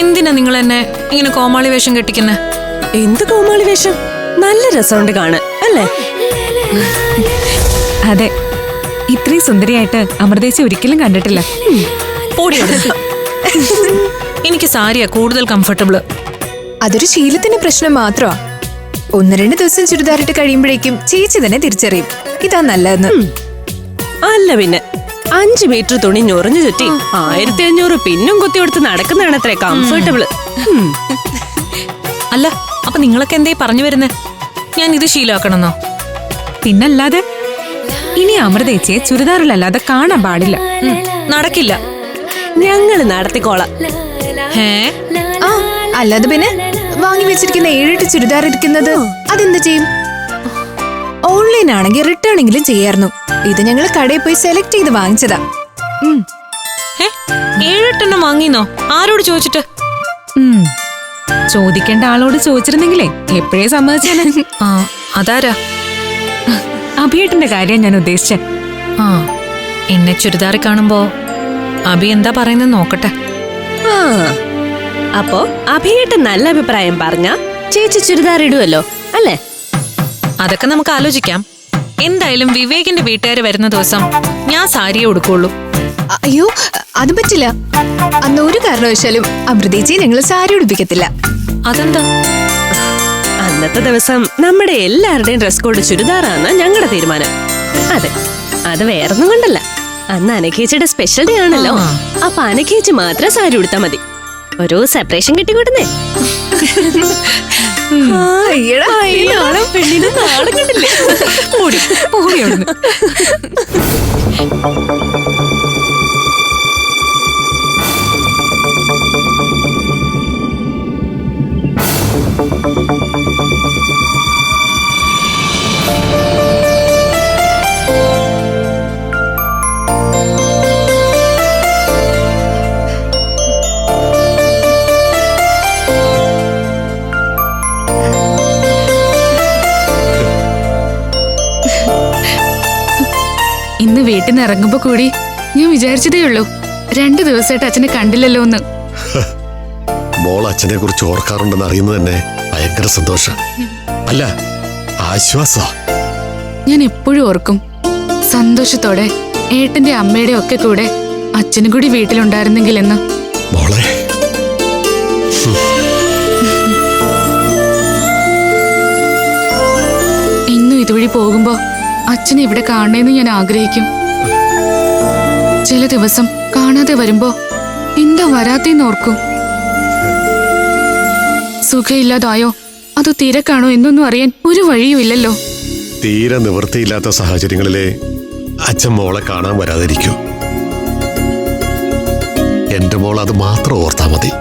എന്തിനാ നിങ്ങൾ എന്നെ ഇങ്ങനെ കോമാളി വേഷം കെട്ടിക്കുന്നെ? എന്ത് കോമാളി വേഷം? നല്ല രസമുണ്ട് കാണാൻ അല്ലേ? അതെ, ഇത്രയും സുന്ദരിയായിട്ട് അമൃതേച്ചി ഒരിക്കലും കണ്ടിട്ടില്ല. എനിക്ക് സാരിയാ കൂടുതൽ കംഫർട്ടബിള്. അതൊരു ശീലത്തിന്റെ പ്രശ്നം മാത്രമാ. 1-2 ദിവസം ചുരിദാറിട്ട് കഴിയുമ്പോഴേക്കും ചേച്ചി തന്നെ തിരിച്ചറിയും ഇതാ നല്ലതെന്ന്. അല്ല പിന്നെ 5 മീറ്റർ തുണി ഞൊറിഞ്ഞു ചുറ്റി 1500 പിന്നും കുത്തിയെടുത്ത് നടക്കുന്നതാണ് അത്ര കംഫർട്ടബിള്. അല്ല, അപ്പൊ നിങ്ങളൊക്കെ എന്തേ പറഞ്ഞു വരുന്നേ? ഞാൻ ഇത് ശീലമാക്കണമെന്നോ? പിന്നല്ലാതെ ഇനി അമൃതേച്ചിയെ ചുരിദാറിലല്ലാതെ കാണാൻ പാടില്ല. നടക്കില്ല. ഞങ്ങള് നടത്തിക്കോളാം. ആ അല്ലാതെ പിന്നെ വാങ്ങി വെച്ചിരിക്കുന്ന 7-8 ചുരിദാർ ഇരിക്കുന്നത് അതെന്ത് ചെയ്യും? ഓൺലൈൻ ആണെങ്കിൽ റിട്ടേണെങ്കിലും ചെയ്യായിരുന്നു. ഇത് ഞങ്ങൾ കടയിൽ പോയി സെലക്ട് ചെയ്ത് വാങ്ങിച്ചതാ. 7-8 വാങ്ങിന്നോ? ആരോട് ചോദിച്ചിട്ട്? ചോദിക്കേണ്ട ആളോട് ചോദിച്ചിരുന്നെങ്കിലേ എപ്പോഴേ സമ്മതിച്ചേനെ. ആ, അതാരാ? അഭിയേട്ടന്റെ കാര്യം ഞാൻ ഉദ്ദേശിച്ചേ. ആ, എന്നെ ചുരിദാറി കാണുമ്പോ അഭി എന്താ പറയുന്നത് നോക്കട്ടെ. ആ, അപ്പോ അഭിയേട്ട നല്ല അഭിപ്രായം പറഞ്ഞ ചേച്ചി ചുരിദാർ ഇടുവല്ലോ അല്ലേ? അതൊക്കെ നമുക്ക് ആലോചിക്കാം. എന്തായാലും വിവേകിന്റെ വീട്ടുകാര് വരുന്ന ദിവസം ഞാൻ സാരിയെ ഉടുക്കുള്ളൂ. അയ്യോ, അത് പറ്റില്ല. അന്ന് ഒരു കാരണവശാലും അമൃതേച്ചി ഞങ്ങൾ സാരി ഉടുപ്പിക്കത്തില്ല. അതെന്താ? അന്നത്തെ ദിവസം നമ്മുടെ എല്ലാവരുടെയും ഡ്രസ് കോഡ് ചുരിദാറാണ് ഞങ്ങളുടെ തീരുമാനം. അതെ, അത് വേറൊന്നും കൊണ്ടല്ല. അന്ന് അനഘേച്ചിയുടെ സ്പെഷ്യൽ ഡേ ആണല്ലോ. അപ്പൊ അനഘേച്ചി മാത്രം സാരി ഉടുത്താ മതി. ഒരു സെപ്പറേഷൻ കിട്ടിക്കൂടുന്നേ. പെണ്ണിന് നാളെ കണ്ടില്ലേ? ഇന്ന് വീട്ടിൽ നിന്ന് ഇറങ്ങുമ്പോ കൂടി ഞാൻ വിചാരിച്ചതേ ഉള്ളൂ 2 ദിവസമായിട്ട് അച്ഛനെ കണ്ടില്ലല്ലോ എന്ന്. മോൾ അച്ഛനെ കുറിച്ച് ഓർക്കാറുണ്ടെന്ന് അറിയുന്നത് തന്നെ ഭയങ്കര സന്തോഷം. അല്ല, ആശ്വാസ. ഞാൻ എപ്പോഴും ഓർക്കും സന്തോഷത്തോടെ ഏട്ടന്റെ അമ്മയുടെ ഒക്കെ കൂടെ അച്ഛനും കൂടി വീട്ടിലുണ്ടായിരുന്നെങ്കിൽ എന്ന്. മോളെ, ഇന്നും ഇതുവഴി പോകുമ്പോ അച്ഛനെ ഇവിടെ കാണണേന്ന് ഞാൻ ആഗ്രഹിക്കും. ചില ദിവസം കാണാതെ വരുമ്പോ എന്താ വരാത്തേന്ന് ഓർക്കും. സുഖമില്ലാതായോ അതോ തിരക്കാണോ എന്നൊന്നും അറിയാൻ ഒരു വഴിയും ഇല്ലല്ലോ. തീരെ നിവൃത്തിയില്ലാത്ത സാഹചര്യങ്ങളിലെ അച്ഛൻ മോളെ കാണാൻ വരാതിരിക്കൂ. എന്റെ മോൾ അത് മാത്രം ഓർത്താ മതി.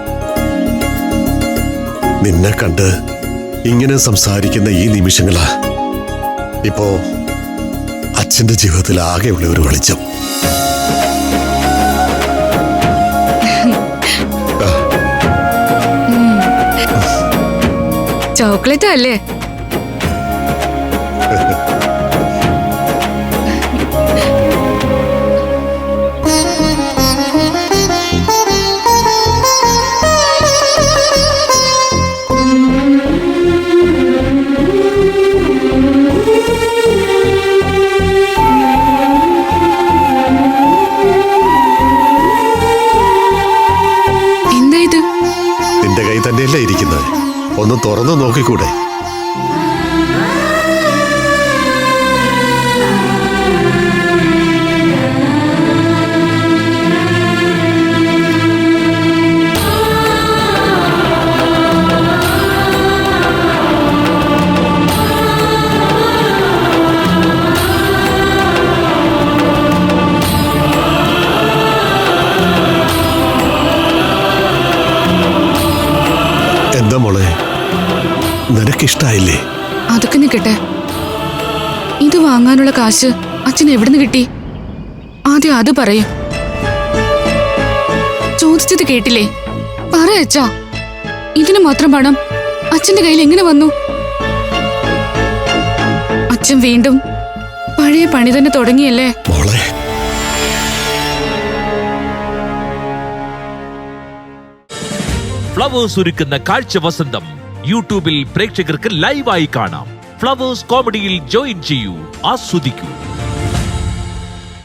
നിന്നെ കണ്ട് ഇങ്ങനെ സംസാരിക്കുന്ന ഈ നിമിഷങ്ങളാ ഇപ്പോ അച്ഛന്റെ ജീവിതത്തിൽ ആകെയുള്ള ഒരു വെളിച്ചം. ചോക്ലേറ്റ് അല്ലേ? തന്നെയല്ലേ ഇരിക്കുന്നത്? ഒന്ന് തുറന്നു നോക്കിക്കൂടെ? എന്താ മോളെ, നിനക്കിഷ്ടായില്ലേ? അതൊക്കെ നിൽക്കട്ടെ, ഇത് വാങ്ങാനുള്ള കാശ് അച്ഛൻ എവിടുന്ന് കിട്ടി? ആദ്യം അത് പറയും. ചോദിച്ചത് കേട്ടില്ലേ? പറ അച്ഛാ, ഇതിന് മാത്രം പണം അച്ഛന്റെ കയ്യിൽ എങ്ങനെ വന്നു? അച്ഛൻ വീണ്ടും പഴയ പണി തന്നെ തുടങ്ങിയല്ലേ? മോളെ, ഫ്ലവേഴ്സ് ഒരുക്കുന്ന കാഴ്ച വസന്തം യൂട്യൂബിൽ പ്രേക്ഷകർക്ക് ലൈവായി കാണാം. ഫ്ലവേഴ്സ് കോമഡിയിൽ ജോയിൻ ചെയ്യൂ, ആസ്വദിക്കൂ.